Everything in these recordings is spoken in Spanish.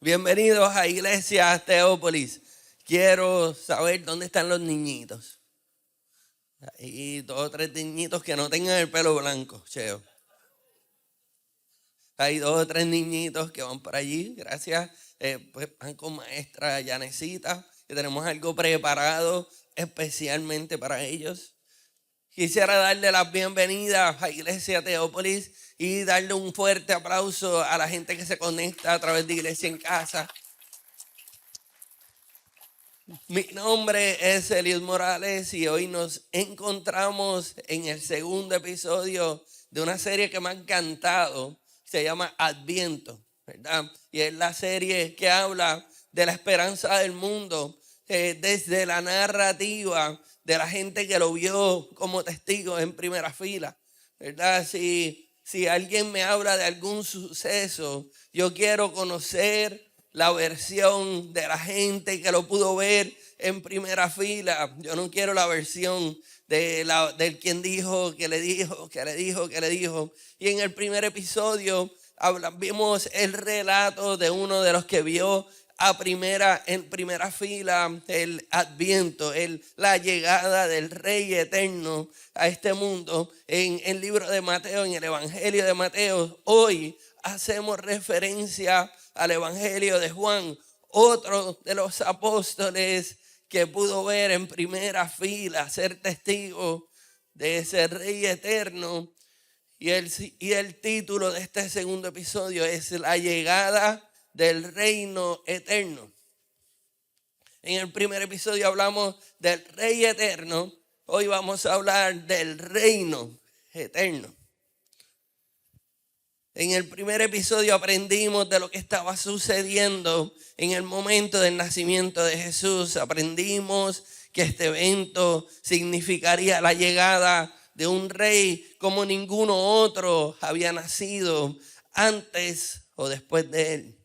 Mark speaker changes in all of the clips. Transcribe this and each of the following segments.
Speaker 1: Bienvenidos a Iglesia Teópolis. Quiero saber dónde están los niñitos. Hay 2 o 3 niñitos que no tengan el pelo blanco, cheo. Hay 2 o 3 niñitos que van por allí, gracias. Pues van con maestra Yanecita, que tenemos algo preparado especialmente para ellos. Quisiera darle las bienvenidas a Iglesia Teópolis y darle un fuerte aplauso a la gente que se conecta a través de Iglesia en Casa. Mi nombre es Eliud Morales y hoy nos encontramos en el segundo episodio de una serie que me ha encantado. Se llama Adviento, ¿verdad? Y es la serie que habla de la esperanza del mundo desde la narrativa de la gente que lo vio como testigo en primera fila, ¿verdad? Si alguien me habla de algún suceso, yo quiero conocer la versión de la gente que lo pudo ver en primera fila. Yo no quiero la versión del quien dijo, que le dijo. Y en el primer episodio vimos el relato de uno de los que vio en primera fila el Adviento, la llegada del Rey Eterno a este mundo. En el libro de Mateo, en el Evangelio de Mateo, hoy hacemos referencia al Evangelio de Juan, otro de los apóstoles que pudo ver en primera fila, ser testigo de ese Rey Eterno. Y el título de este segundo episodio es La llegada del reino eterno. En el primer episodio hablamos del Rey Eterno. Hoy vamos a hablar del reino eterno. En el primer episodio aprendimos de lo que estaba sucediendo en el momento del nacimiento de Jesús. Aprendimos que este evento significaría la llegada de un rey como ninguno otro había nacido antes o después de él.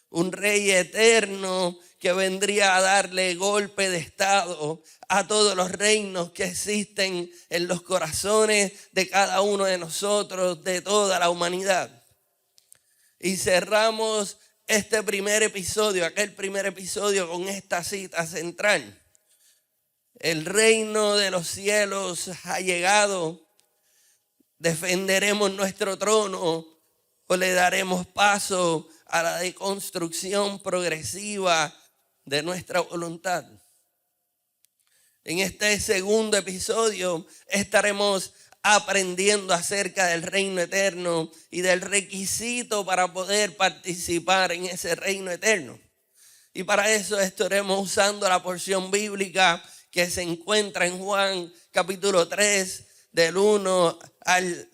Speaker 1: Un rey eterno que vendría a darle golpe de estado a todos los reinos que existen en los corazones de cada uno de nosotros, de toda la humanidad. Y cerramos aquel primer episodio con esta cita central. El reino de los cielos ha llegado. ¿Defenderemos nuestro trono o le daremos paso a la deconstrucción progresiva de nuestra voluntad? En este segundo episodio estaremos aprendiendo acerca del reino eterno y del requisito para poder participar en ese reino eterno. Y para eso estaremos usando la porción bíblica que se encuentra en Juan capítulo 3 del 1 al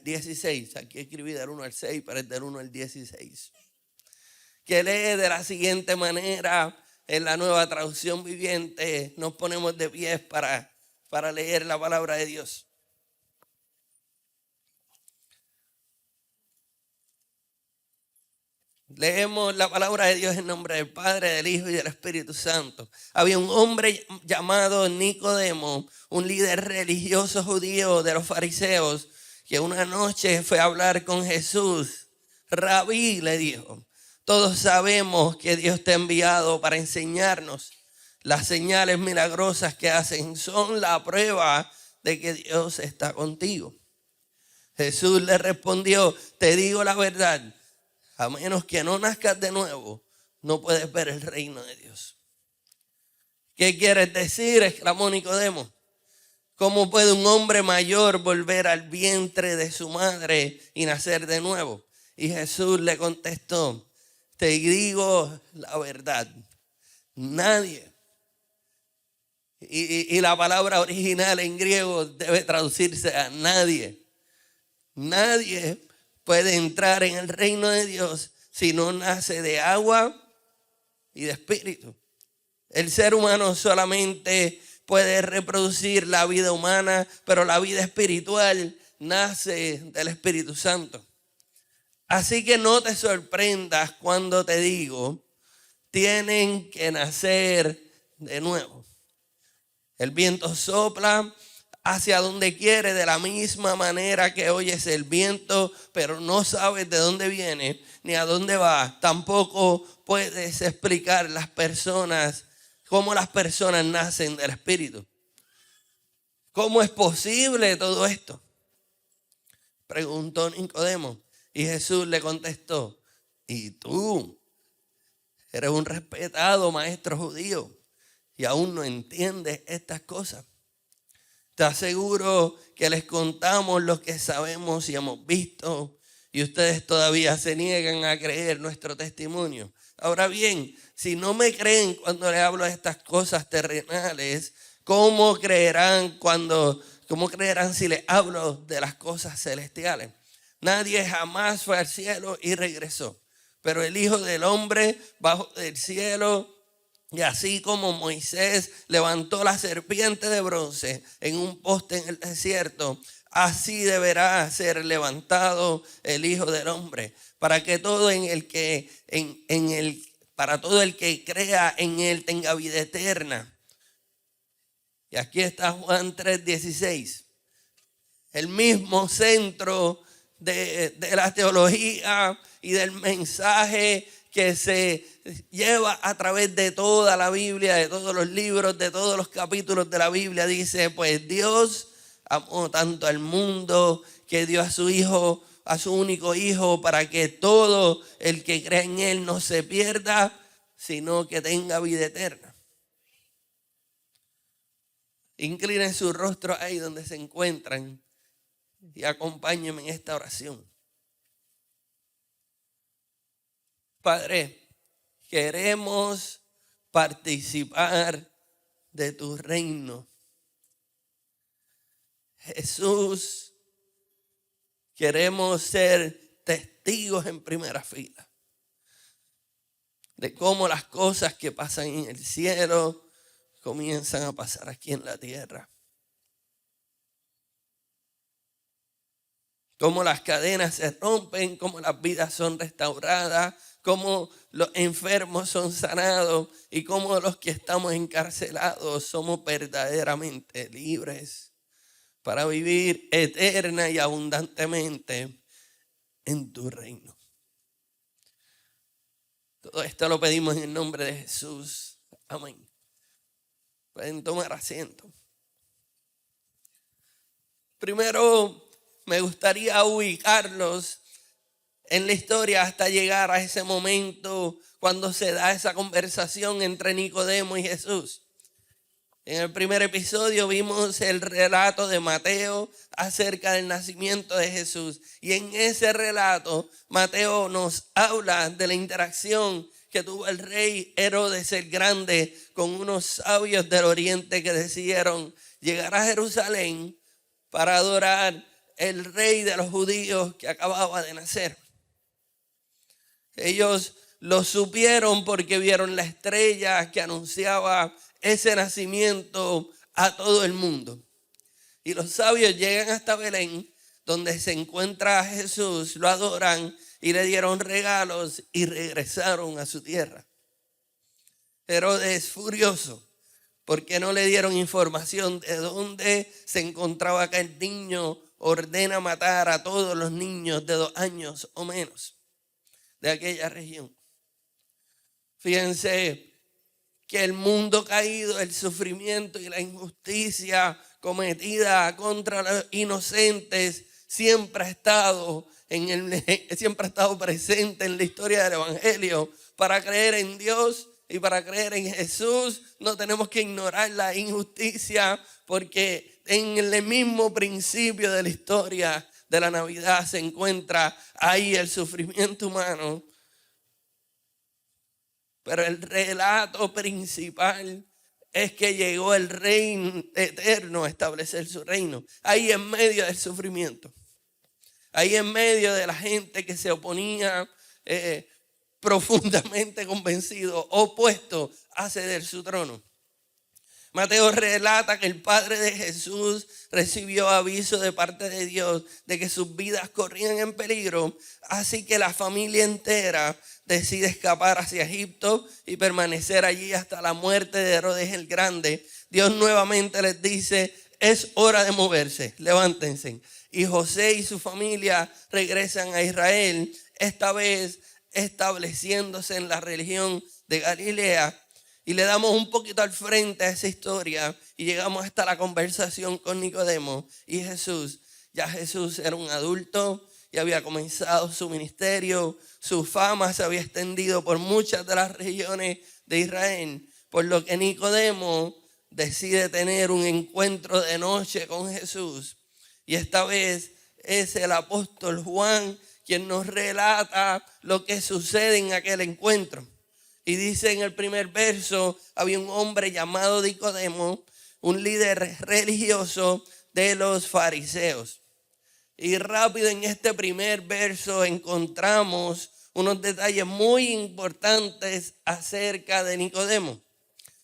Speaker 1: 16. Aquí escribí del 1 al 6, pero es del 1 al 16. Que lee de la siguiente manera en la Nueva Traducción Viviente. Nos ponemos de pies para leer la palabra de Dios. Leemos la palabra de Dios en nombre del Padre, del Hijo y del Espíritu Santo. Había un hombre llamado Nicodemo, un líder religioso judío de los fariseos, que una noche fue a hablar con Jesús. Rabí, le dijo, todos sabemos que Dios te ha enviado para enseñarnos. Las señales milagrosas que hacen son la prueba de que Dios está contigo. Jesús le respondió, te digo la verdad, a menos que no nazcas de nuevo, no puedes ver el reino de Dios. ¿Qué quieres decir?, exclamó Nicodemo. ¿Cómo puede un hombre mayor volver al vientre de su madre y nacer de nuevo? Y Jesús le contestó, te digo la verdad, nadie. Y la palabra original en griego debe traducirse a nadie. Nadie puede entrar en el reino de Dios si no nace de agua y de espíritu. El ser humano solamente puede reproducir la vida humana, pero la vida espiritual nace del Espíritu Santo. Así que no te sorprendas cuando te digo, tienen que nacer de nuevo. El viento sopla hacia donde quiere, de la misma manera que oyes el viento, pero no sabes de dónde viene ni a dónde va. Tampoco puedes explicar cómo las personas nacen del Espíritu. ¿Cómo es posible todo esto?, preguntó Nicodemo. Y Jesús le contestó: ¿y tú eres un respetado maestro judío y aún no entiendes estas cosas? Te aseguro que les contamos lo que sabemos y hemos visto, y ustedes todavía se niegan a creer nuestro testimonio. Ahora bien, si no me creen cuando les hablo de estas cosas terrenales, ¿cómo creerán si les hablo de las cosas celestiales? Nadie jamás fue al cielo y regresó, pero el Hijo del Hombre bajó del cielo. Y así como Moisés levantó la serpiente de bronce en un poste en el desierto, así deberá ser levantado el Hijo del Hombre, para que todo para todo el que crea en él tenga vida eterna. Y aquí está Juan 3:16, el mismo centro de la teología y del mensaje que se lleva a través de toda la Biblia, de todos los libros, de todos los capítulos de la Biblia. Dice: pues Dios amó tanto al mundo que dio a su Hijo, a su único Hijo, para que todo el que cree en él no se pierda, sino que tenga vida eterna. Inclinen su rostro ahí donde se encuentran y acompáñenme en esta oración. Padre, queremos participar de tu reino. Jesús, queremos ser testigos en primera fila de cómo las cosas que pasan en el cielo comienzan a pasar aquí en la tierra. Cómo las cadenas se rompen, cómo las vidas son restauradas, cómo los enfermos son sanados y cómo los que estamos encarcelados somos verdaderamente libres para vivir eterna y abundantemente en tu reino. Todo esto lo pedimos en el nombre de Jesús. Amén. Pueden tomar asiento. Primero, me gustaría ubicarlos en la historia hasta llegar a ese momento cuando se da esa conversación entre Nicodemo y Jesús. En el primer episodio vimos el relato de Mateo acerca del nacimiento de Jesús. Y en ese relato, Mateo nos habla de la interacción que tuvo el rey Herodes el Grande con unos sabios del oriente que decidieron llegar a Jerusalén para adorar el rey de los judíos que acababa de nacer. Ellos lo supieron porque vieron la estrella que anunciaba ese nacimiento a todo el mundo. Y los sabios llegan hasta Belén, donde se encuentra Jesús, lo adoran y le dieron regalos y regresaron a su tierra. Herodes, furioso, porque no le dieron información de dónde se encontraba aquel niño, ordena matar a todos los niños de 2 años o menos de aquella región. Fíjense que el mundo caído, el sufrimiento y la injusticia cometida contra los inocentes siempre ha estado presente en la historia del Evangelio. Para creer en Dios y para creer en Jesús no tenemos que ignorar la injusticia, porque en el mismo principio de la historia de la Navidad se encuentra ahí el sufrimiento humano. Pero el relato principal es que llegó el Rey eterno a establecer su reino. Ahí en medio del sufrimiento. Ahí en medio de la gente que se oponía, profundamente convencido, opuesto a ceder su trono. Mateo relata que el padre de Jesús recibió aviso de parte de Dios de que sus vidas corrían en peligro, así que la familia entera decide escapar hacia Egipto y permanecer allí hasta la muerte de Herodes el Grande. Dios nuevamente les dice: es hora de moverse, levántense. Y José y su familia regresan a Israel, esta vez estableciéndose en la región de Galilea. Y le damos un poquito al frente a esa historia y llegamos hasta la conversación con Nicodemo y Jesús. Ya Jesús era un adulto y había comenzado su ministerio. Su fama se había extendido por muchas de las regiones de Israel, por lo que Nicodemo decide tener un encuentro de noche con Jesús. Y esta vez es el apóstol Juan quien nos relata lo que sucede en aquel encuentro. Y dice en el primer verso, había un hombre llamado Nicodemo, un líder religioso de los fariseos. Y rápido en este primer verso encontramos unos detalles muy importantes acerca de Nicodemo,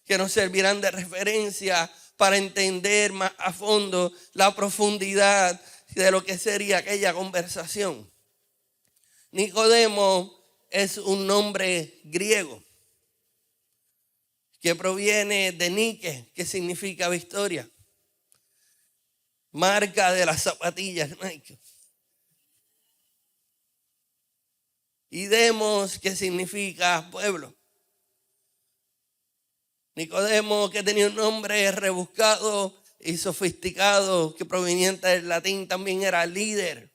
Speaker 1: que nos servirán de referencia para entender más a fondo la profundidad de lo que sería aquella conversación. Nicodemo es un nombre griego que proviene de Nike, que significa victoria. Marca de las zapatillas Nike. Y Demos, que significa pueblo. Nicodemo, que tenía un nombre rebuscado y sofisticado, que proveniente del latín, también era líder.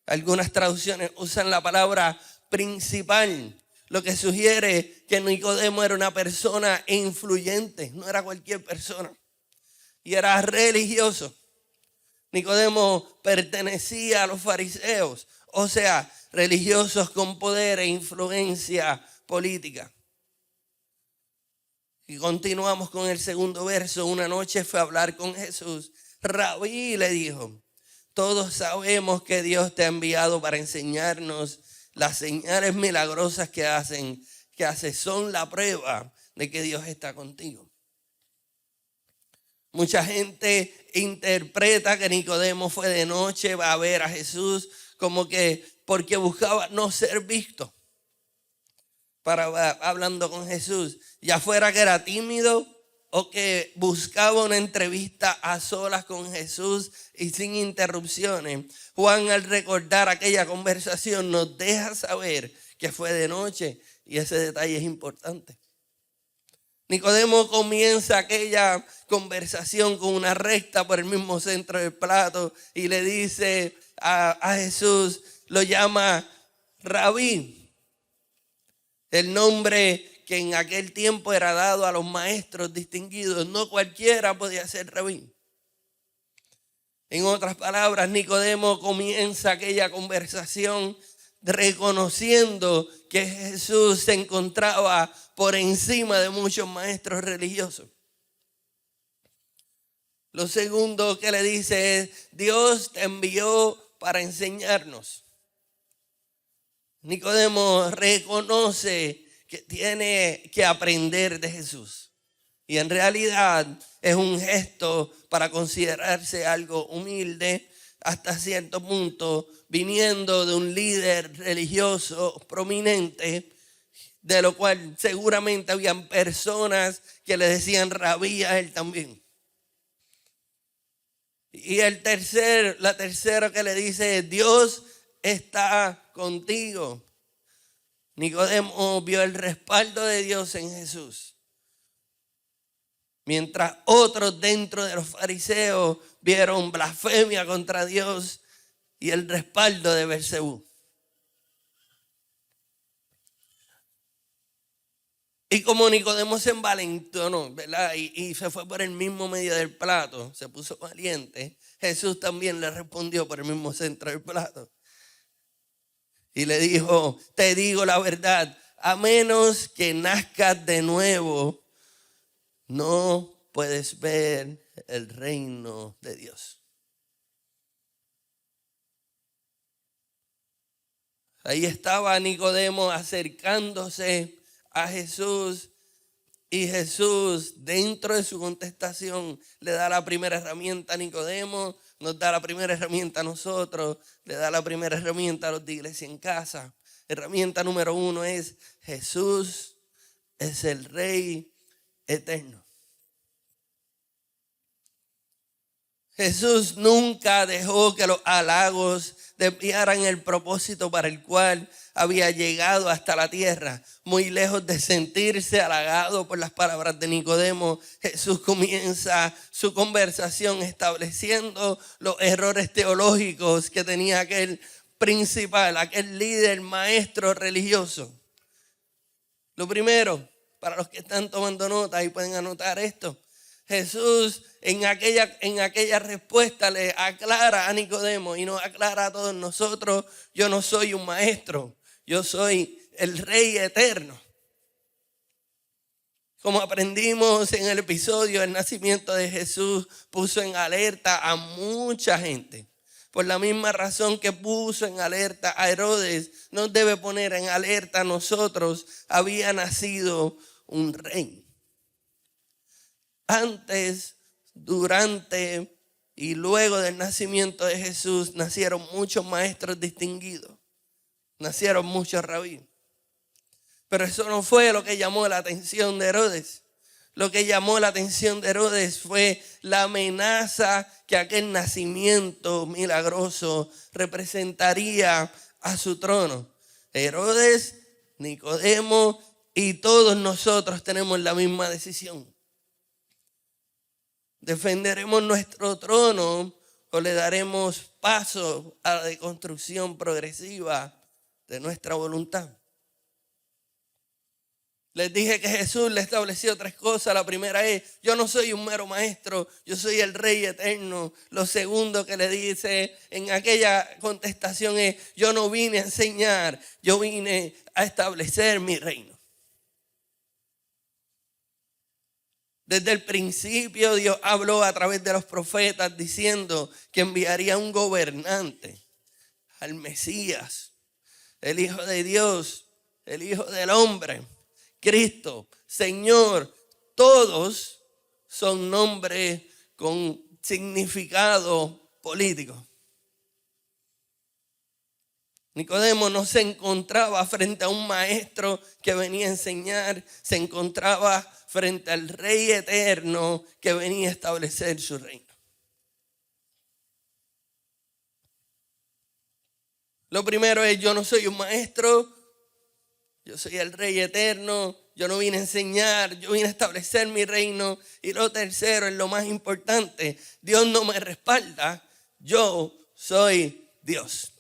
Speaker 1: Algunas traducciones usan la palabra principal, lo que sugiere que Nicodemo era una persona influyente, no era cualquier persona. Y era religioso. Nicodemo pertenecía a los fariseos, o sea, religiosos con poder e influencia política. Y continuamos con el segundo verso. Una noche fue a hablar con Jesús. Rabí, le dijo, todos sabemos que Dios te ha enviado para enseñarnos las señales milagrosas que haces son la prueba de que Dios está contigo. Mucha gente interpreta que Nicodemo fue de noche, va a ver a Jesús, como que porque buscaba no ser visto. Hablando con Jesús, ya fuera que era tímido o que buscaba una entrevista a solas con Jesús y sin interrupciones. Juan, al recordar aquella conversación, nos deja saber que fue de noche y ese detalle es importante. Nicodemo comienza aquella conversación con una recta por el mismo centro del plato y le dice a Jesús, lo llama Rabí, el nombre que en aquel tiempo era dado a los maestros distinguidos. No cualquiera podía ser rabí. En otras palabras, Nicodemo comienza aquella conversación reconociendo que Jesús se encontraba por encima de muchos maestros religiosos. Lo segundo que le dice es, Dios te envió para enseñarnos. Nicodemo reconoce que tiene que aprender de Jesús. Y en realidad es un gesto para considerarse algo humilde hasta cierto punto, viniendo de un líder religioso prominente, de lo cual seguramente habían personas que le decían rabí a él también. Y la tercera que le dice, Dios está contigo. Nicodemo vio el respaldo de Dios en Jesús, mientras otros dentro de los fariseos vieron blasfemia contra Dios y el respaldo de Beelzebú. Y como Nicodemo se envalentonó, ¿verdad? Y se fue por el mismo medio del plato, se puso valiente, Jesús también le respondió por el mismo centro del plato. Y le dijo, te digo la verdad, a menos que nazcas de nuevo, no puedes ver el reino de Dios. Ahí estaba Nicodemo acercándose a Jesús y Jesús, dentro de su contestación, le da la primera herramienta a Nicodemo, nos da la primera herramienta a nosotros, le da la primera herramienta a los de Iglesia en Casa. Herramienta número 1 es Jesús es el Rey eterno. Jesús nunca dejó que los halagos desviaran el propósito para el cual había llegado hasta la tierra. Muy lejos de sentirse halagado por las palabras de Nicodemo, Jesús comienza su conversación estableciendo los errores teológicos que tenía aquel principal, aquel líder, maestro religioso. Lo primero, para los que están tomando nota y pueden anotar esto, Jesús en aquella respuesta le aclara a Nicodemo y nos aclara a todos nosotros: yo no soy un maestro, yo soy el Rey eterno. Como aprendimos en el episodio, el nacimiento de Jesús puso en alerta a mucha gente. Por la misma razón que puso en alerta a Herodes, nos debe poner en alerta a nosotros. Había nacido un rey. Antes, durante y luego del nacimiento de Jesús nacieron muchos maestros distinguidos. Nacieron muchos rabíes. Pero eso no fue lo que llamó la atención de Herodes. Lo que llamó la atención de Herodes fue la amenaza que aquel nacimiento milagroso representaría a su trono. Herodes, Nicodemo y todos nosotros tenemos la misma decisión. ¿Defenderemos nuestro trono o le daremos paso a la deconstrucción progresiva de nuestra voluntad? Les dije que Jesús le estableció tres cosas. La primera es: yo no soy un mero maestro, yo soy el Rey eterno. Lo segundo que le dice en aquella contestación es: yo no vine a enseñar, yo vine a establecer mi reino. Desde el principio Dios habló a través de los profetas diciendo que enviaría un gobernante, al Mesías, el Hijo de Dios, el Hijo del hombre, Cristo, Señor. Todos son nombres con significado político. Nicodemo no se encontraba frente a un maestro que venía a enseñar, se encontraba frente al Rey eterno que venía a establecer su reino. Lo primero es: yo no soy un maestro, yo soy el Rey eterno, yo no vine a enseñar, yo vine a establecer mi reino. Y lo tercero es lo más importante: Dios no me respalda, yo soy Dios.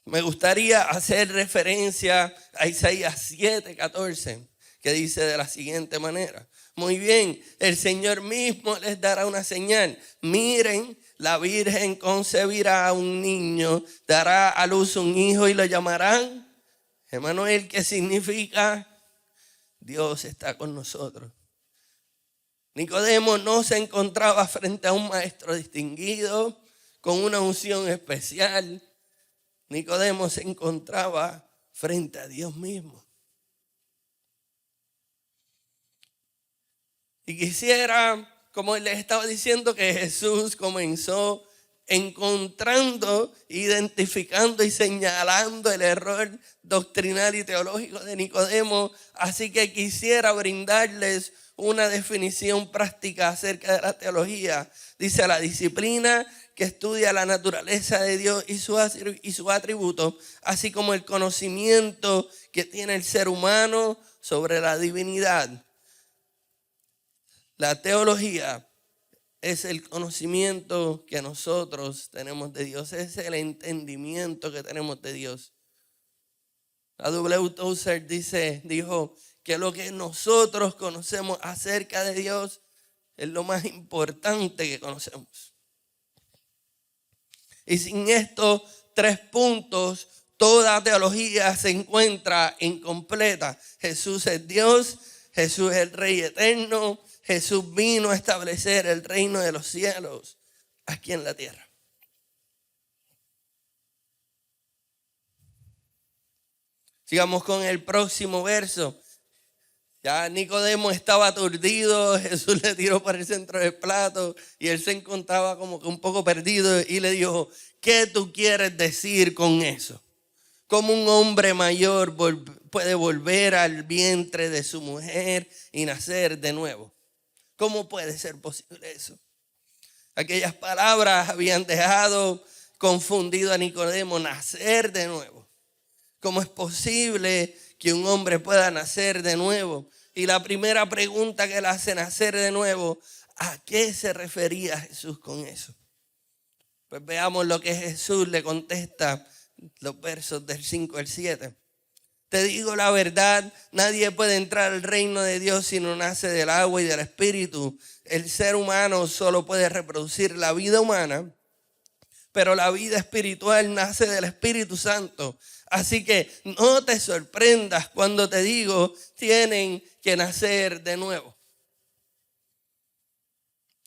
Speaker 1: Me gustaría hacer referencia a Isaías 7:14, que dice de la siguiente manera: muy bien, el Señor mismo les dará una señal. Miren, la Virgen concebirá a un niño, dará a luz un hijo y lo llamarán Emmanuel, que significa Dios está con nosotros. Nicodemo no se encontraba frente a un maestro distinguido con una unción especial. Nicodemo se encontraba frente a Dios mismo. Y quisiera, como les estaba diciendo, que Jesús comenzó encontrando, identificando y señalando el error doctrinal y teológico de Nicodemo. Así que quisiera brindarles una definición práctica acerca de la teología. Dice: la disciplina que estudia la naturaleza de Dios y sus atributos, así como el conocimiento que tiene el ser humano sobre la divinidad. La teología es el conocimiento que nosotros tenemos de Dios, es el entendimiento que tenemos de Dios. A W. Tozer dijo que lo que nosotros conocemos acerca de Dios es lo más importante que conocemos. Y sin estos tres puntos, toda teología se encuentra incompleta. Jesús es Dios, Jesús es el Rey eterno, Jesús vino a establecer el reino de los cielos aquí en la tierra. Sigamos con el próximo verso. Ya Nicodemo estaba aturdido, Jesús le tiró por el centro del plato y él se encontraba como que un poco perdido y le dijo: ¿qué tú quieres decir con eso? ¿Cómo un hombre mayor puede volver al vientre de su mujer y nacer de nuevo? ¿Cómo puede ser posible eso? Aquellas palabras habían dejado confundido a Nicodemo, nacer de nuevo. ¿Cómo es posible que un hombre pueda nacer de nuevo? Y la primera pregunta que le hace nacer de nuevo, ¿a qué se refería Jesús con eso? Pues veamos lo que Jesús le contesta, los versos del 5 al 7. Te digo la verdad, nadie puede entrar al reino de Dios si no nace del agua y del espíritu. El ser humano solo puede reproducir la vida humana, pero la vida espiritual nace del Espíritu Santo. Así que no te sorprendas cuando te digo, tienen que nacer de nuevo.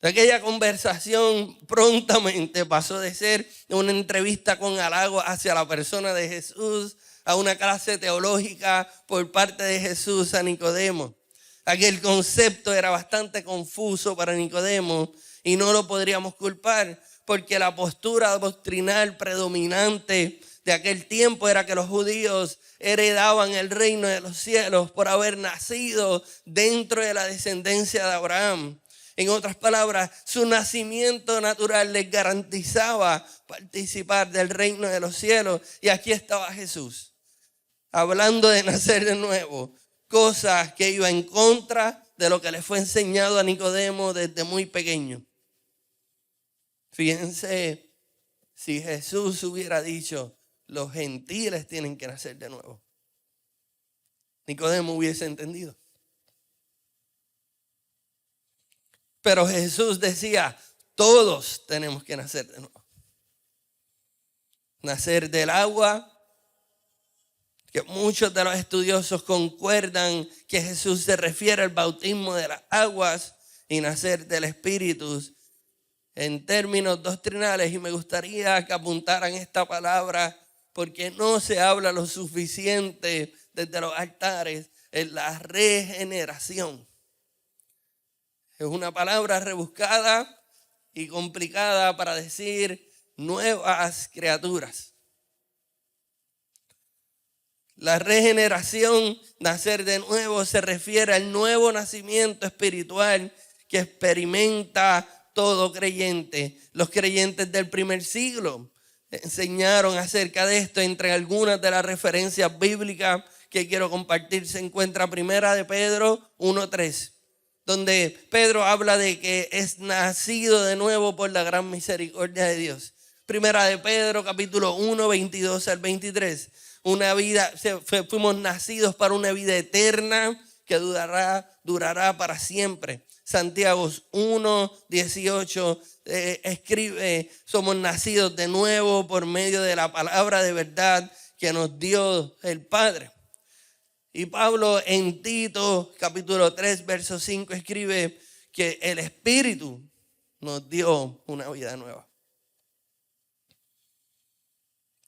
Speaker 1: Aquella conversación prontamente pasó de ser una entrevista con halago hacia la persona de Jesús a una clase teológica por parte de Jesús a Nicodemo. Aquel concepto era bastante confuso para Nicodemo y no lo podríamos culpar porque la postura doctrinal predominante de aquel tiempo era que los judíos heredaban el reino de los cielos por haber nacido dentro de la descendencia de Abraham. En otras palabras, su nacimiento natural les garantizaba participar del reino de los cielos. Y aquí estaba Jesús, hablando de nacer de nuevo, cosas que iba en contra de lo que le fue enseñado a Nicodemo desde muy pequeño. Fíjense, si Jesús hubiera dicho, los gentiles tienen que nacer de nuevo, Nicodemo hubiese entendido. Pero Jesús decía, todos tenemos que nacer de nuevo. Nacer del agua, que muchos de los estudiosos concuerdan que Jesús se refiere al bautismo de las aguas, y nacer del Espíritu en términos doctrinales. Y me gustaría que apuntaran esta palabra porque no se habla lo suficiente desde los altares en la regeneración. Es una palabra rebuscada y complicada para decir nuevas criaturas. La regeneración, nacer de nuevo, se refiere al nuevo nacimiento espiritual que experimenta todo creyente. Los creyentes del primer siglo enseñaron acerca de esto. Entre algunas de las referencias bíblicas que quiero compartir se encuentra Primera de Pedro 1:3. Donde Pedro habla de que es nacido de nuevo por la gran misericordia de Dios. Primera de Pedro, capítulo 1, 22 al 23. Fuimos nacidos para una vida eterna que durará para siempre. Santiago 1, 18 escribe, somos nacidos de nuevo por medio de la palabra de verdad que nos dio el Padre. Y Pablo en Tito capítulo 3 verso 5 escribe que el Espíritu nos dio una vida nueva.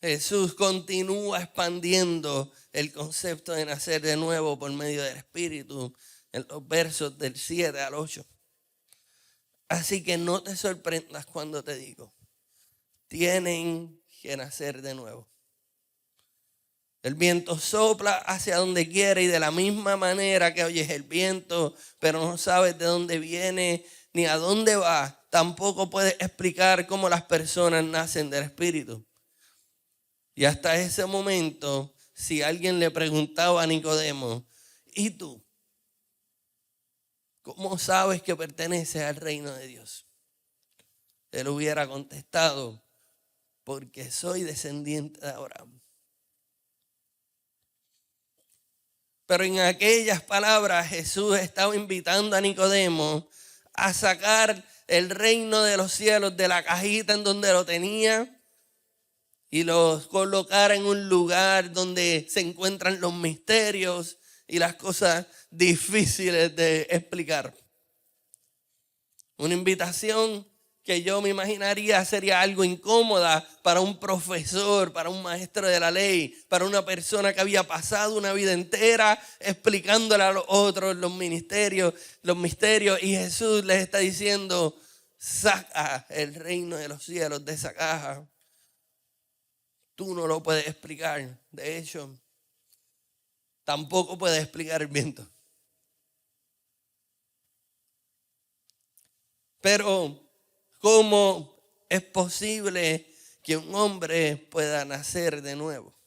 Speaker 1: Jesús continúa expandiendo el concepto de nacer de nuevo por medio del Espíritu en los versos del 7 al 8. Así que no te sorprendas cuando te digo, tienen que nacer de nuevo. El viento sopla hacia donde quiere y de la misma manera que oyes el viento, pero no sabes de dónde viene ni a dónde va, tampoco puedes explicar cómo las personas nacen del Espíritu. Y hasta ese momento, si alguien le preguntaba a Nicodemo, ¿y tú? ¿Cómo sabes que perteneces al reino de Dios? Él hubiera contestado, porque soy descendiente de Abraham. Pero en aquellas palabras Jesús estaba invitando a Nicodemo a sacar el reino de los cielos de la cajita en donde lo tenía y lo colocar en un lugar donde se encuentran los misterios y las cosas difíciles de explicar. Una invitación que yo me imaginaría sería algo incómoda para un profesor, para un maestro de la ley, para una persona que había pasado una vida entera explicándole a los otros los misterios, y Jesús les está diciendo, saca el reino de los cielos de esa caja. Tú no lo puedes explicar. De hecho, tampoco puedes explicar el viento. Pero, ¿cómo es posible que un hombre pueda nacer de nuevo?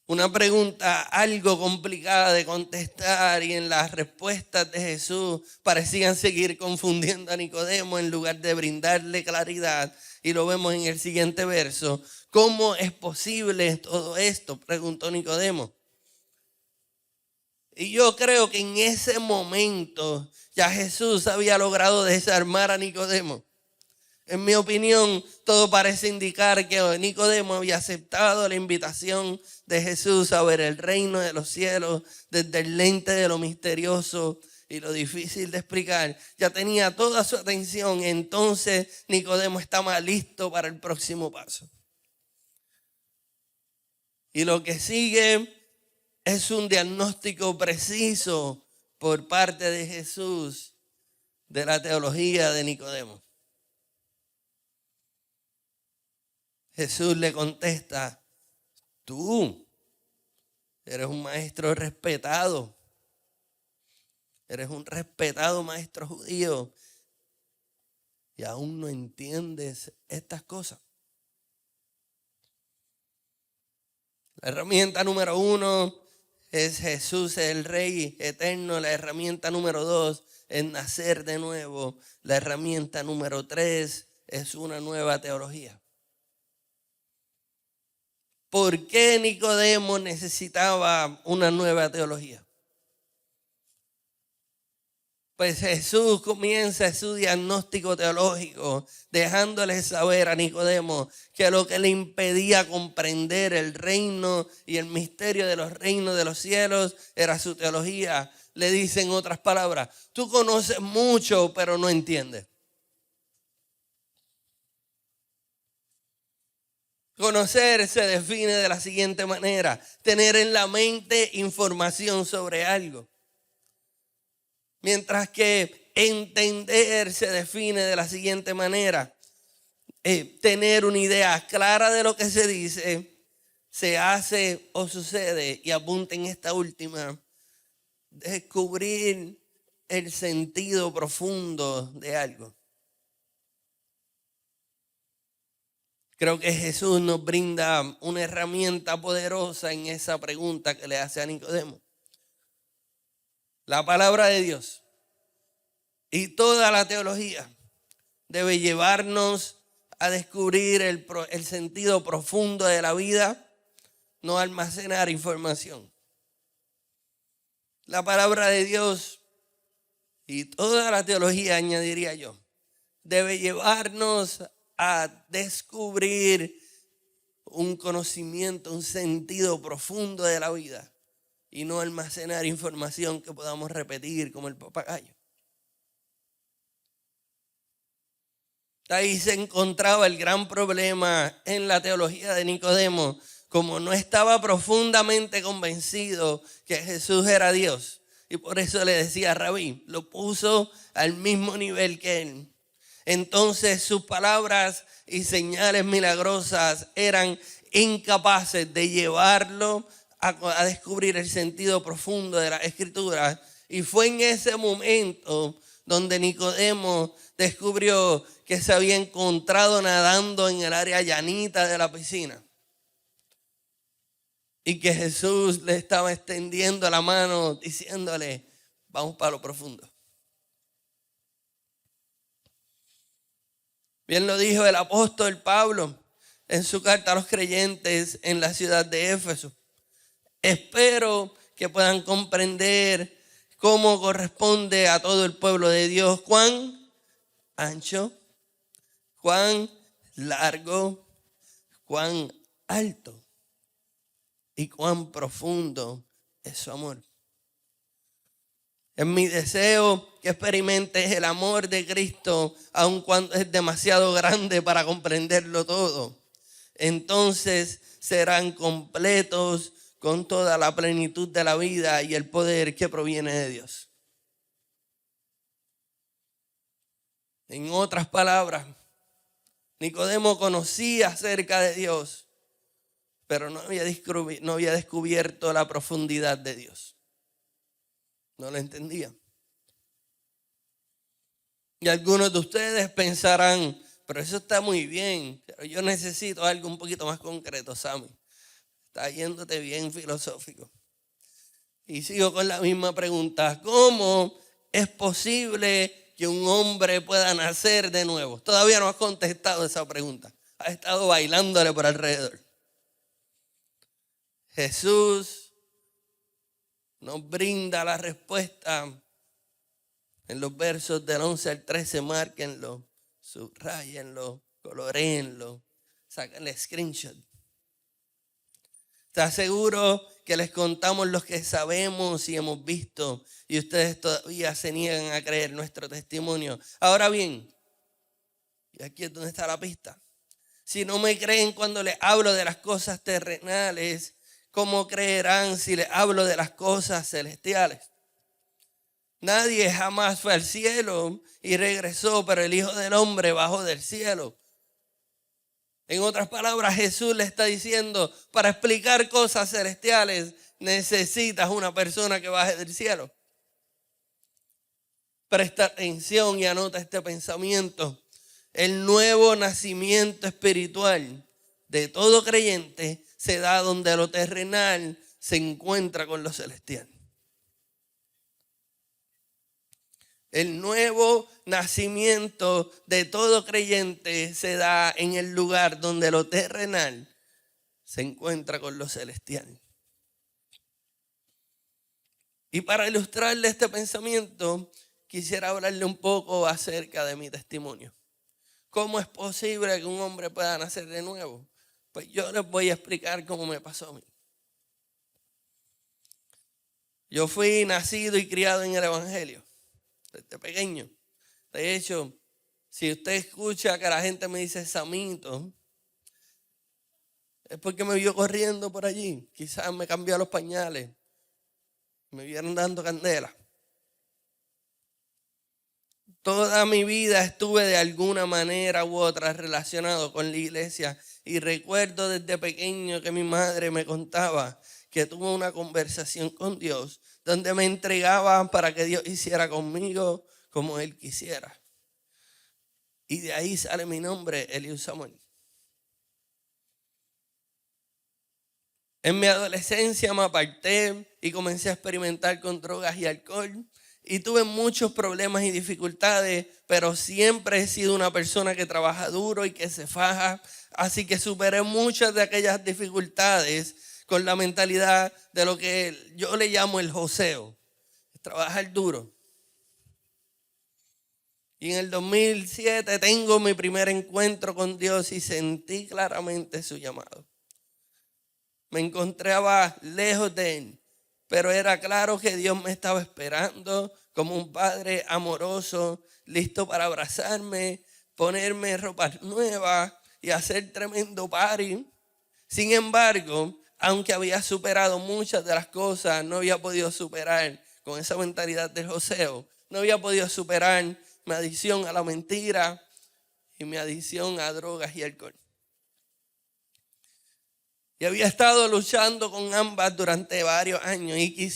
Speaker 1: Una pregunta algo complicada de contestar, y en las respuestas de Jesús parecían seguir confundiendo a Nicodemo en lugar de brindarle claridad. Y lo vemos en el siguiente verso. ¿Cómo es posible todo esto?, preguntó Nicodemo. Y yo creo que en ese momento ya Jesús había logrado desarmar a Nicodemo. En mi opinión, todo parece indicar que Nicodemo había aceptado la invitación de Jesús a ver el reino de los cielos desde el lente de lo misterioso y lo difícil de explicar. Ya tenía toda su atención, entonces Nicodemo estaba listo para el próximo paso. Y lo que sigue es un diagnóstico preciso por parte de Jesús de la teología de Nicodemo. Jesús le contesta: tú eres un maestro respetado, eres un respetado maestro judío y aún no entiendes estas cosas. La herramienta número 1 es Jesús, el Rey eterno. La herramienta número 2 es nacer de nuevo. La herramienta número 3 es una nueva teología. ¿Por qué Nicodemo necesitaba una nueva teología? Pues Jesús comienza su diagnóstico teológico dejándole saber a Nicodemo que lo que le impedía comprender el reino y el misterio de los reinos de los cielos era su teología. Le dice en otras palabras: tú conoces mucho, pero no entiendes. Conocer se define de la siguiente manera: tener en la mente información sobre algo. Mientras que entender se define de la siguiente manera: tener una idea clara de lo que se dice, se hace o sucede. Y apunta en esta última: descubrir el sentido profundo de algo. Creo que Jesús nos brinda una herramienta poderosa en esa pregunta que le hace a Nicodemo. La palabra de Dios y toda la teología debe llevarnos a descubrir el sentido profundo de la vida, no almacenar información. La palabra de Dios y toda la teología, añadiría yo, debe llevarnos a descubrir un conocimiento, un sentido profundo de la vida y no almacenar información que podamos repetir como el papagayo. Ahí se encontraba el gran problema en la teología de Nicodemo. Como no estaba profundamente convencido que Jesús era Dios, y por eso le decía Rabí, lo puso al mismo nivel que él. Entonces sus palabras y señales milagrosas eran incapaces de llevarlo a descubrir el sentido profundo de la Escritura. Y fue en ese momento donde Nicodemo descubrió que se había encontrado nadando en el área llanita de la piscina y que Jesús le estaba extendiendo la mano diciéndole: vamos para lo profundo. Bien lo dijo el apóstol Pablo en su carta a los creyentes en la ciudad de Éfeso: espero que puedan comprender cómo corresponde a todo el pueblo de Dios cuán ancho, cuán largo, cuán alto y cuán profundo es su amor. Es mi deseo que experimentes el amor de Cristo, aun cuando es demasiado grande para comprenderlo todo. Entonces serán completos con toda la plenitud de la vida y el poder que proviene de Dios. En otras palabras, Nicodemo conocía acerca de Dios, pero no había descubierto la profundidad de Dios. No lo entendía. Y algunos de ustedes pensarán, pero eso está muy bien, pero yo necesito algo un poquito más concreto, Sammy. Está yéndote bien filosófico. Y sigo con la misma pregunta. ¿Cómo es posible que un hombre pueda nacer de nuevo? Todavía no has contestado esa pregunta. Has estado bailándole por alrededor. Jesús nos brinda la respuesta en los versos del 11 al 13. Márquenlo, subrayenlo, coloréenlo, sáquenle screenshot. ¿Está seguro que les contamos lo que sabemos y hemos visto y ustedes todavía se niegan a creer nuestro testimonio? Ahora bien, y aquí es donde está la pista. Si no me creen cuando les hablo de las cosas terrenales, ¿cómo creerán si les hablo de las cosas celestiales? Nadie jamás fue al cielo y regresó, pero el Hijo del Hombre bajó del cielo. En otras palabras, Jesús le está diciendo, para explicar cosas celestiales, necesitas una persona que baje del cielo. Presta atención y anota este pensamiento. El nuevo nacimiento espiritual de todo creyente se da donde lo terrenal se encuentra con lo celestial. El nuevo nacimiento de todo creyente se da en el lugar donde lo terrenal se encuentra con lo celestial. Y para ilustrarle este pensamiento, quisiera hablarle un poco acerca de mi testimonio. ¿Cómo es posible que un hombre pueda nacer de nuevo? Pues yo les voy a explicar cómo me pasó a mí. Yo fui nacido y criado en el Evangelio desde pequeño. De hecho, si usted escucha que la gente me dice Samito, es porque me vio corriendo por allí. Quizás me cambió los pañales, me vieron dando candela. Toda mi vida estuve de alguna manera u otra relacionado con la iglesia. Y recuerdo desde pequeño que mi madre me contaba que tuvo una conversación con Dios donde me entregaba para que Dios hiciera conmigo como Él quisiera. Y de ahí sale mi nombre, Eliud Samuel. En mi adolescencia me aparté y comencé a experimentar con drogas y alcohol. Y tuve muchos problemas y dificultades, pero siempre he sido una persona que trabaja duro y que se faja. Así que superé muchas de aquellas dificultades con la mentalidad de lo que yo le llamo el joseo, trabajar duro. Y en el 2007 tengo mi primer encuentro con Dios y sentí claramente su llamado. Me encontraba lejos de Él, pero era claro que Dios me estaba esperando como un padre amoroso, listo para abrazarme, ponerme ropa nueva y hacer tremendo party. Sin embargo, aunque había superado muchas de las cosas, no había podido superar con esa mentalidad del joseo, no había podido superar mi adicción a la mentira y mi adicción a drogas y alcohol. Y había estado luchando con ambas durante varios años. Y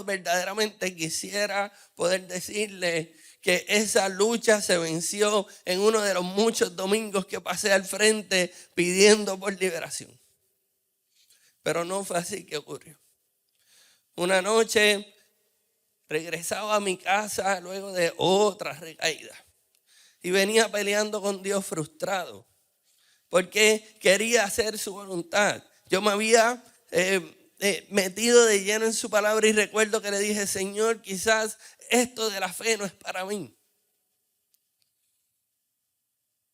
Speaker 1: verdaderamente quisiera poder decirle que esa lucha se venció en uno de los muchos domingos que pasé al frente pidiendo por liberación. Pero no fue así que ocurrió. Una noche regresaba a mi casa luego de otra recaída. Y venía peleando con Dios frustrado, porque quería hacer su voluntad. Yo me había metido de lleno en su palabra y recuerdo que le dije, Señor, quizás esto de la fe no es para mí.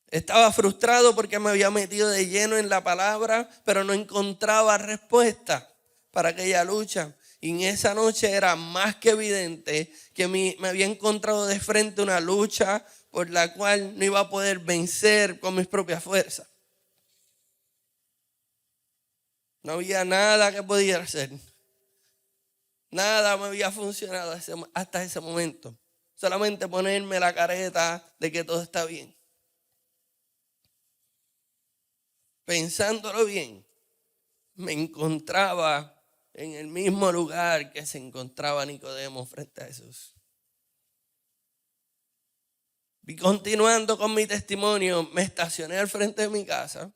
Speaker 1: Estaba frustrado porque me había metido de lleno en la palabra, pero no encontraba respuesta para aquella lucha. Y en esa noche era más que evidente que me había encontrado de frente una lucha por la cual no iba a poder vencer con mis propias fuerzas. No había nada que pudiera hacer. Nada me había funcionado hasta ese momento. Solamente ponerme la careta de que todo está bien. Pensándolo bien, me encontraba en el mismo lugar que se encontraba Nicodemo frente a Jesús. Y continuando con mi testimonio, me estacioné al frente de mi casa.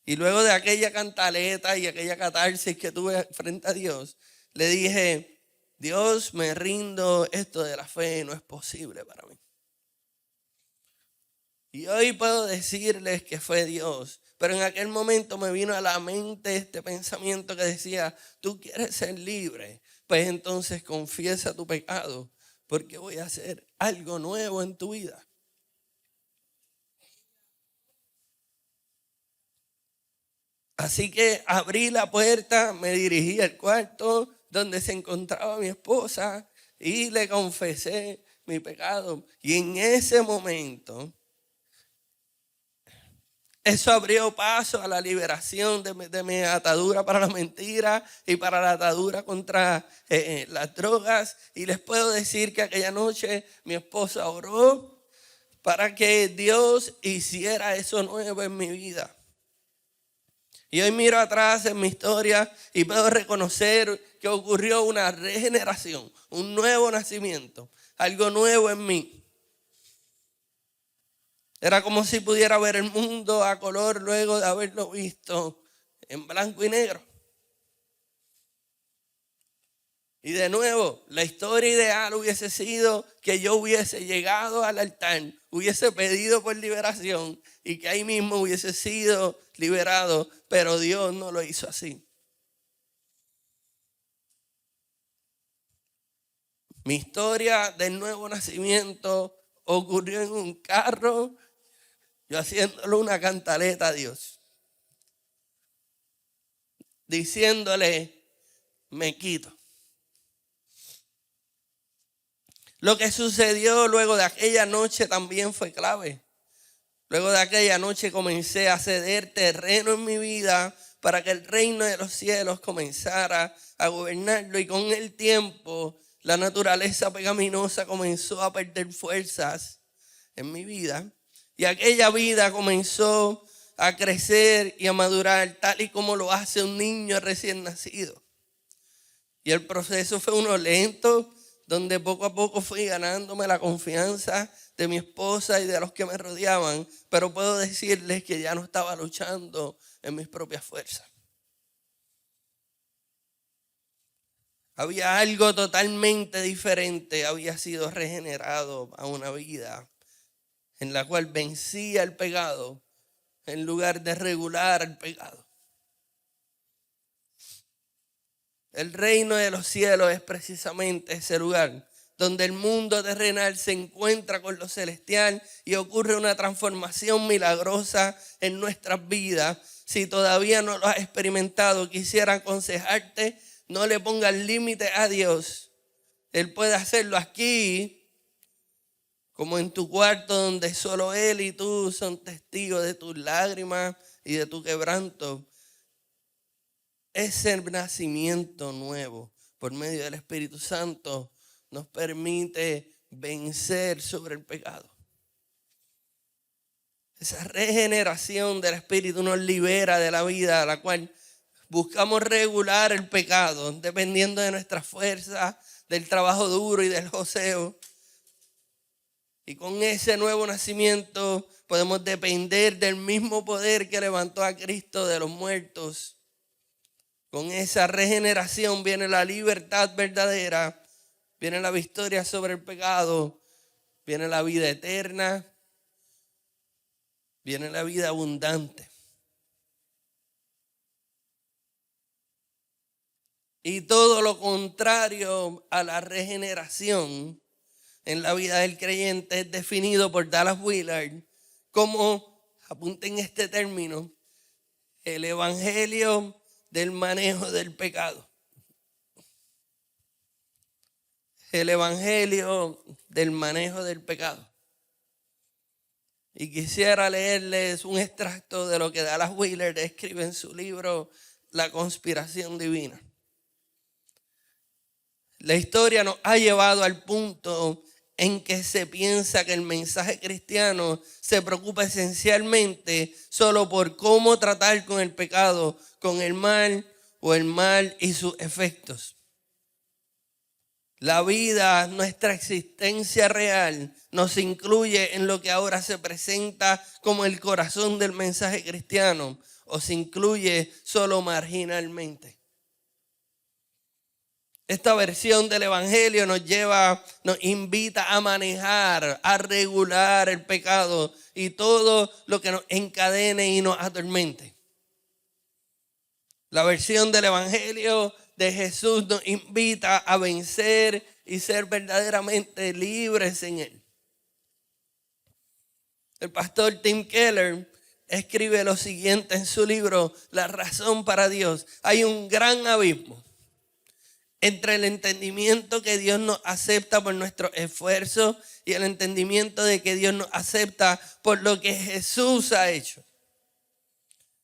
Speaker 1: Y luego de aquella cantaleta y aquella catarsis que tuve frente a Dios, le dije: Dios, me rindo, esto de la fe no es posible para mí. Y hoy puedo decirles que fue Dios, pero en aquel momento me vino a la mente este pensamiento que decía: tú quieres ser libre, pues entonces confiesa tu pecado, porque voy a hacer algo nuevo en tu vida. Así que abrí la puerta, me dirigí al cuarto donde se encontraba mi esposa y le confesé mi pecado. Y en ese momento, eso abrió paso a la liberación de mi atadura para la mentira y para la atadura contra las drogas. Y les puedo decir que aquella noche mi esposa oró para que Dios hiciera eso nuevo en mi vida. Y hoy miro atrás en mi historia y puedo reconocer que ocurrió una regeneración, un nuevo nacimiento, algo nuevo en mí. Era como si pudiera ver el mundo a color luego de haberlo visto en blanco y negro. Y de nuevo, la historia ideal hubiese sido que yo hubiese llegado al altar, hubiese pedido por liberación y que ahí mismo hubiese sido liberado, pero Dios no lo hizo así. Mi historia del nuevo nacimiento ocurrió en un carro, yo haciéndole una cantaleta a Dios, diciéndole: me quito. Lo que sucedió luego de aquella noche también fue clave. Luego de aquella noche comencé a ceder terreno en mi vida para que el reino de los cielos comenzara a gobernarlo. Y con el tiempo, la naturaleza pecaminosa comenzó a perder fuerzas en mi vida. Y aquella vida comenzó a crecer y a madurar tal y como lo hace un niño recién nacido. Y el proceso fue uno lento, donde poco a poco fui ganándome la confianza de mi esposa y de los que me rodeaban, pero puedo decirles que ya no estaba luchando en mis propias fuerzas. Había algo totalmente diferente, había sido regenerado a una vida en la cual vencía el pecado en lugar de regular el pecado. El reino de los cielos es precisamente ese lugar donde el mundo terrenal se encuentra con lo celestial y ocurre una transformación milagrosa en nuestras vidas. Si todavía no lo has experimentado, quisiera aconsejarte: no le pongas límite a Dios. Él puede hacerlo aquí, como en tu cuarto, donde solo Él y tú son testigos de tus lágrimas y de tu quebranto. Ese nacimiento nuevo por medio del Espíritu Santo nos permite vencer sobre el pecado. Esa regeneración del Espíritu nos libera de la vida a la cual buscamos regular el pecado, dependiendo de nuestra fuerza, del trabajo duro y del joseo. Y con ese nuevo nacimiento podemos depender del mismo poder que levantó a Cristo de los muertos. Con esa regeneración viene la libertad verdadera, viene la victoria sobre el pecado, viene la vida eterna, viene la vida abundante. Y todo lo contrario a la regeneración en la vida del creyente es definido por Dallas Willard como, apunten este término, el evangelio del manejo del pecado. El evangelio del manejo del pecado. Y quisiera leerles un extracto de lo que Dallas Willard escribe en su libro La conspiración divina. La historia nos ha llevado al punto en que se piensa que el mensaje cristiano se preocupa esencialmente solo por cómo tratar con el pecado, con el mal o el mal y sus efectos. La vida, nuestra existencia real, nos incluye en lo que ahora se presenta como el corazón del mensaje cristiano, o se incluye solo marginalmente. Esta versión del Evangelio nos invita a manejar, a regular el pecado y todo lo que nos encadene y nos atormente. La versión del Evangelio de Jesús nos invita a vencer y ser verdaderamente libres en Él. El pastor Tim Keller escribe lo siguiente en su libro, La razón para Dios. Hay un gran abismo entre el entendimiento que Dios nos acepta por nuestro esfuerzo y el entendimiento de que Dios nos acepta por lo que Jesús ha hecho.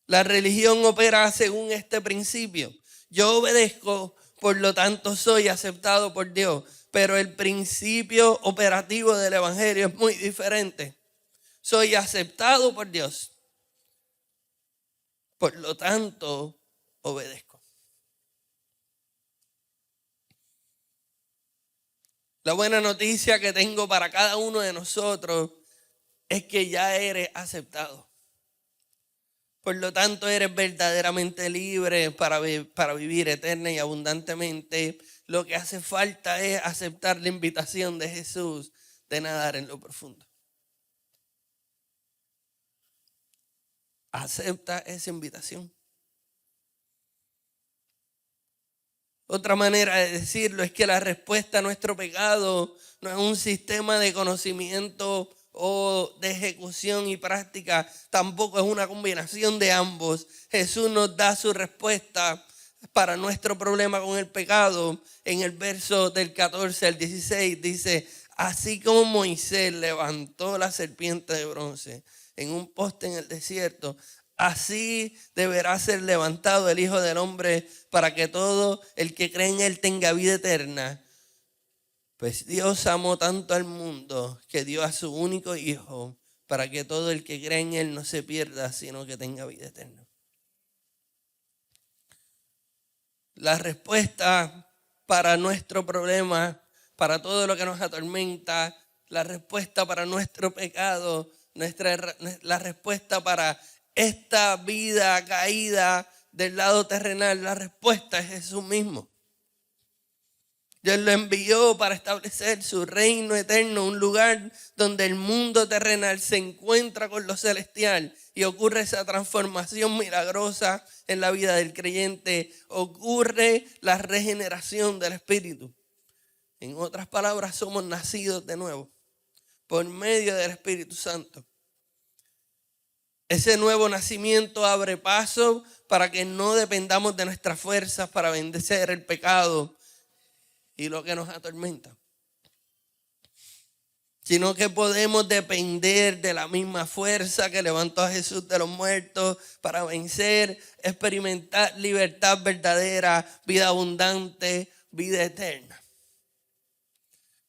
Speaker 1: La religión opera según este principio. Yo obedezco, por lo tanto soy aceptado por Dios. Pero el principio operativo del Evangelio es muy diferente. Soy aceptado por Dios, por lo tanto obedezco. La buena noticia que tengo para cada uno de nosotros es que ya eres aceptado. Por lo tanto, eres verdaderamente libre para vivir eterna y abundantemente. Lo que hace falta es aceptar la invitación de Jesús de nadar en lo profundo. Acepta esa invitación. Otra manera de decirlo es que la respuesta a nuestro pecado no es un sistema de conocimiento o de ejecución y práctica, tampoco es una combinación de ambos. Jesús nos da su respuesta para nuestro problema con el pecado. En el verso del 14 al 16 dice: así como Moisés levantó la serpiente de bronce en un poste en el desierto, así deberá ser levantado el Hijo del Hombre para que todo el que cree en Él tenga vida eterna. Pues Dios amó tanto al mundo que dio a su único Hijo para que todo el que cree en Él no se pierda, sino que tenga vida eterna. La respuesta para nuestro problema, para todo lo que nos atormenta, la respuesta para nuestro pecado, la respuesta para esta vida caída del lado terrenal, la respuesta es Jesús mismo. Dios lo envió para establecer su reino eterno, un lugar donde el mundo terrenal se encuentra con lo celestial y ocurre esa transformación milagrosa en la vida del creyente, ocurre la regeneración del espíritu. En otras palabras, somos nacidos de nuevo por medio del Espíritu Santo. Ese nuevo nacimiento abre paso para que no dependamos de nuestras fuerzas para vencer el pecado y lo que nos atormenta, sino que podemos depender de la misma fuerza que levantó a Jesús de los muertos para vencer, experimentar libertad verdadera, vida abundante, vida eterna.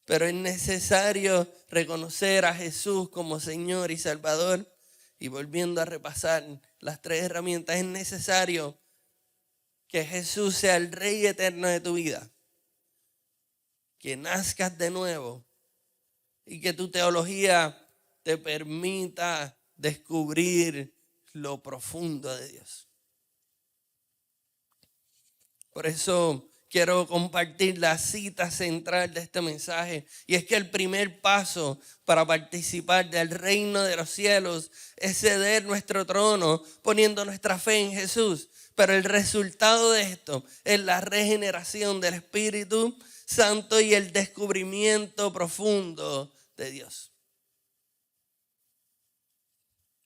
Speaker 1: Pero es necesario reconocer a Jesús como Señor y Salvador. Y volviendo a repasar las 3 herramientas, es necesario que Jesús sea el Rey eterno de tu vida, que nazcas de nuevo y que tu teología te permita descubrir lo profundo de Dios. Por eso quiero compartir la cita central de este mensaje, y es que el primer paso para participar del reino de los cielos es ceder nuestro trono poniendo nuestra fe en Jesús. Pero el resultado de esto es la regeneración del Espíritu Santo y el descubrimiento profundo de Dios.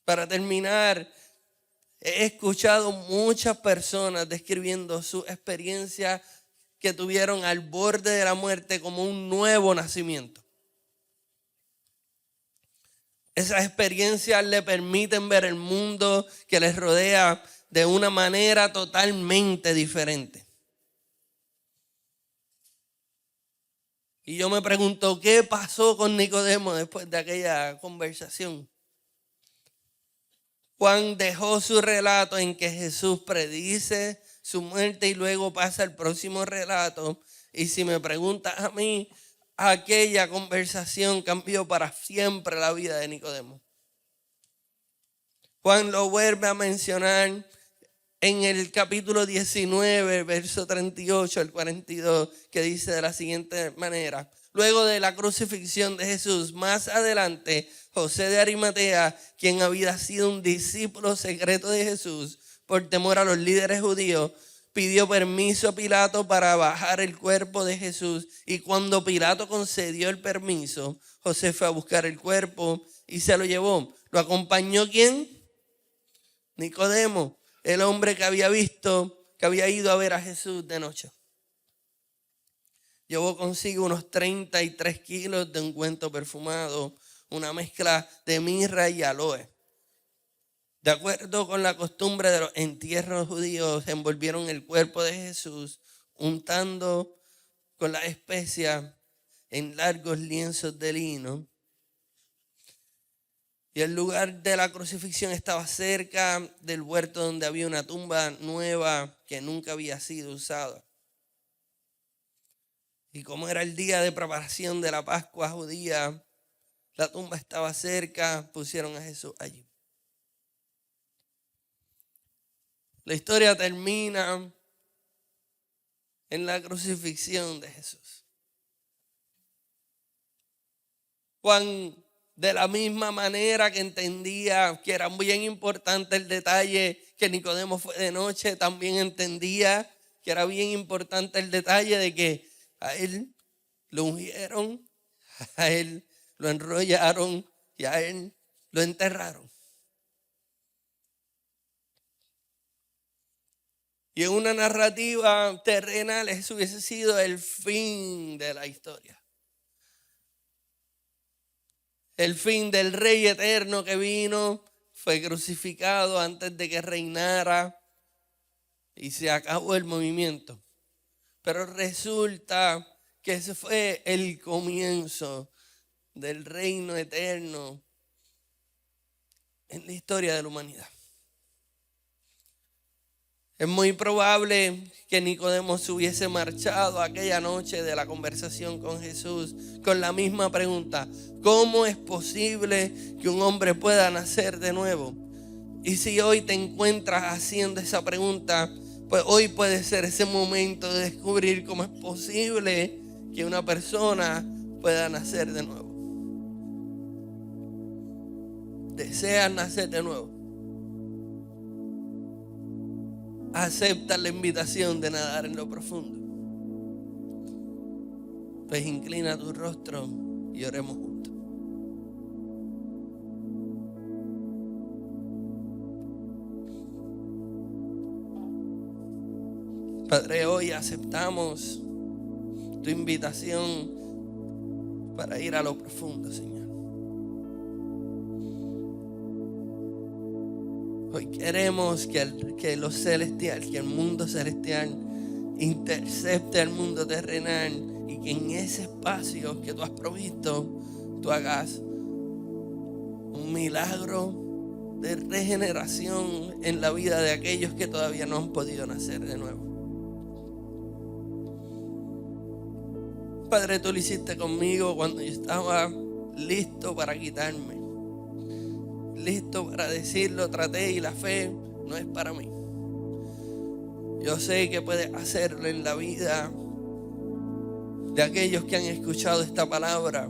Speaker 1: Para terminar, he escuchado muchas personas describiendo su experiencia que tuvieron al borde de la muerte como un nuevo nacimiento. Esas experiencias le permiten ver el mundo que les rodea de una manera totalmente diferente. Y yo me pregunto, ¿qué pasó con Nicodemo después de aquella conversación? Juan dejó su relato en que Jesús predice su muerte y luego pasa al próximo relato Y si me preguntas a mí, aquella conversación cambió para siempre la vida de Nicodemo. Juan lo vuelve a mencionar en el capítulo 19, verso 38 al 42, que dice de la siguiente manera: luego de la crucifixión de Jesús, más adelante, José de Arimatea, quien había sido un discípulo secreto de Jesús, por temor a los líderes judíos, pidió permiso a Pilato para bajar el cuerpo de Jesús. Y cuando Pilato concedió el permiso, José fue a buscar el cuerpo y se lo llevó. ¿Lo acompañó quién? Nicodemo, el hombre que había ido a ver a Jesús de noche. Llevó consigo unos 33 kilos de ungüento perfumado, una mezcla de mirra y aloe. De acuerdo con la costumbre de los entierros judíos, envolvieron el cuerpo de Jesús untando con la especia en largos lienzos de lino. Y el lugar de la crucifixión estaba cerca del huerto donde había una tumba nueva que nunca había sido usada. Y como era el día de preparación de la Pascua judía, la tumba estaba cerca, pusieron a Jesús allí. La historia termina en la crucifixión de Jesús. Juan, de la misma manera que entendía que era bien importante el detalle que Nicodemo fue de noche, también entendía que era bien importante el detalle de que a él lo ungieron, a él lo enrollaron y a él lo enterraron. Y en una narrativa terrenal eso hubiese sido el fin de la historia. El fin del Rey eterno que vino, fue crucificado antes de que reinara y se acabó el movimiento. Pero resulta que ese fue el comienzo del reino eterno en la historia de la humanidad. Es muy probable que Nicodemo se hubiese marchado aquella noche de la conversación con Jesús con la misma pregunta: ¿cómo es posible que un hombre pueda nacer de nuevo? Y si hoy te encuentras haciendo esa pregunta, pues hoy puede ser ese momento de descubrir cómo es posible que una persona pueda nacer de nuevo. ¿Deseas nacer de nuevo? Acepta la invitación de nadar en lo profundo. Pues inclina tu rostro y oremos juntos. Padre, hoy aceptamos tu invitación para ir a lo profundo, Señor. Hoy queremos que lo celestial, que el mundo celestial intercepte al mundo terrenal y que en ese espacio que tú has provisto, tú hagas un milagro de regeneración en la vida de aquellos que todavía no han podido nacer de nuevo. Padre, tú lo hiciste conmigo cuando yo estaba listo para quitarme. Listo para decirlo, traté y la fe no es para mí. Yo sé que puedes hacerlo en la vida de aquellos que han escuchado esta palabra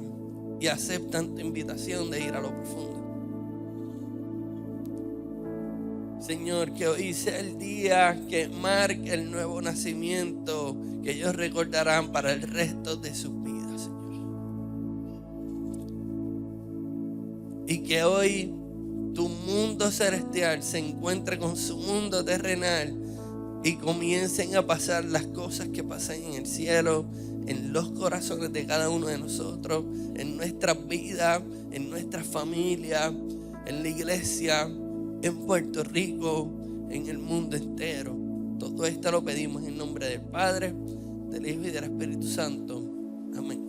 Speaker 1: y aceptan tu invitación de ir a lo profundo. Señor, que hoy sea el día que marque el nuevo nacimiento que ellos recordarán para el resto de sus vidas, Señor. Y que hoy tu mundo celestial se encuentre con su mundo terrenal y comiencen a pasar las cosas que pasan en el cielo, en los corazones de cada uno de nosotros, en nuestras vidas, en nuestras familias, en la iglesia, en Puerto Rico, en el mundo entero. Todo esto lo pedimos en nombre del Padre, del Hijo y del Espíritu Santo. Amén.